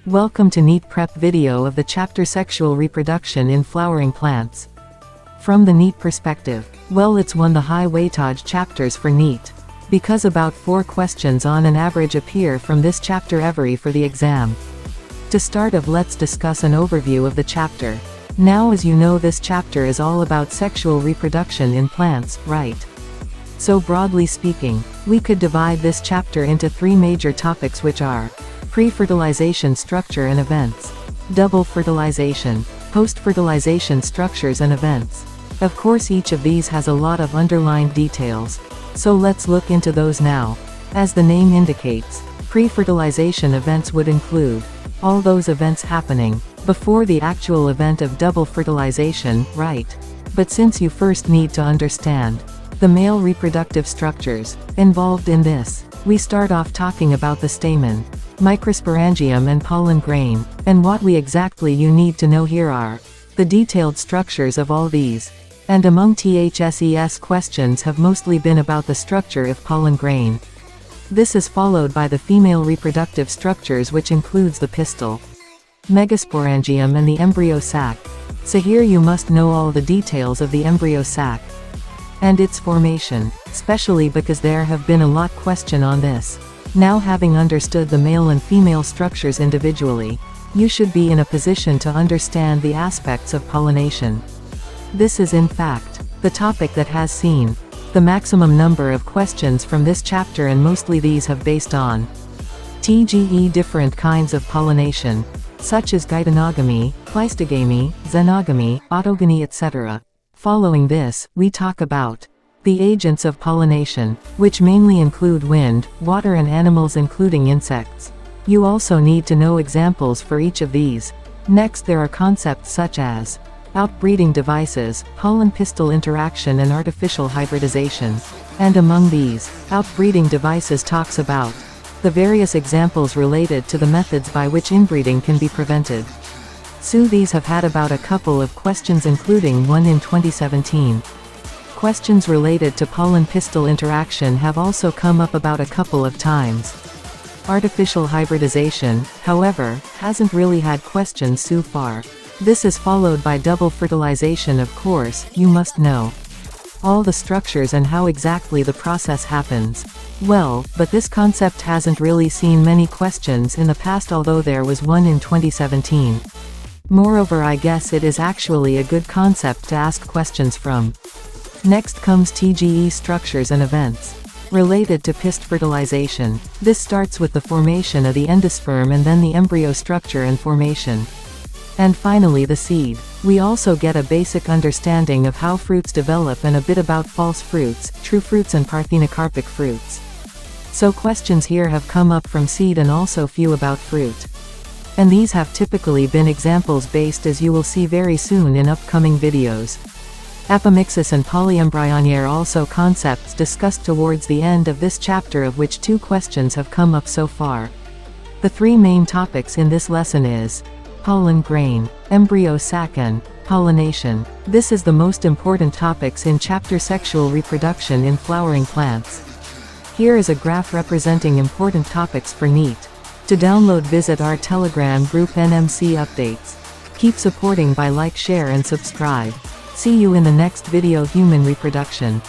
Welcome to Neet prep video of the chapter Sexual Reproduction in Flowering Plants. From the Neet perspective, well, it's one of the high weightage chapters for Neet, because about 4 questions on an average appear from this chapter every for the exam. To start off, let's discuss an overview of the chapter. Now, as you know, this chapter is all about sexual reproduction in plants, right? So broadly speaking, we could divide this chapter into 3 major topics, which are pre-fertilization structure and events, double fertilization, post-fertilization structures and events. Of course, each of these has a lot of underlined details, so let's look into those now. As the name indicates, pre-fertilization events would include all those events happening before the actual event of double fertilization, right? But since you first need to understand the male reproductive structures involved in this, we start off talking about the stamen, microsporangium and pollen grain, and what you need to know here are the detailed structures of all these. And among THSES questions have mostly been about the structure of pollen grain. This is followed by the female reproductive structures, which includes the pistil, megasporangium and the embryo sac. So here you must know all the details of the embryo sac and its formation, especially because there have been a lot question on this. Now, having understood the male and female structures individually, you should be in a position to understand the aspects of pollination. This is in fact the topic that has seen the maximum number of questions from this chapter, and mostly these have based on different kinds of pollination, such as gytonogamy, pleistogamy, xenogamy, autogamy, etc. Following this, we talk about the agents of pollination, which mainly include wind, water and animals including insects. You also need to know examples for each of these. Next, there are concepts such as outbreeding devices, pollen-pistil interaction and artificial hybridization. And among these, outbreeding devices talks about the various examples related to the methods by which inbreeding can be prevented. So these have had about a couple of questions, including one in 2017. Questions related to pollen-pistil interaction have also come up about a couple of times. Artificial hybridization, however, hasn't really had questions so far. This is followed by double fertilization. Of course, you must know all the structures and how exactly the process happens. Well, but this concept hasn't really seen many questions in the past, although there was one in 2017. Moreover, I guess it is actually a good concept to ask questions from. Next comes TGE structures and events related to post-fertilization. This starts with the formation of the endosperm and then the embryo structure and formation. And finally the seed. We also get a basic understanding of how fruits develop and a bit about false fruits, true fruits and parthenocarpic fruits. So questions here have come up from seed and also few about fruit. And these have typically been examples based, as you will see very soon in upcoming videos. Apomixis and polyembryonier are also concepts discussed towards the end of this chapter, of which 2 questions have come up so far. The 3 main topics in this lesson is pollen grain, embryo sac and pollination. This is the most important topics in chapter Sexual Reproduction in Flowering Plants. Here is a graph representing important topics for Neet. To download, visit our Telegram group NMC UPDATES. Keep supporting by like, share and subscribe. See you in the next video. Human reproduction.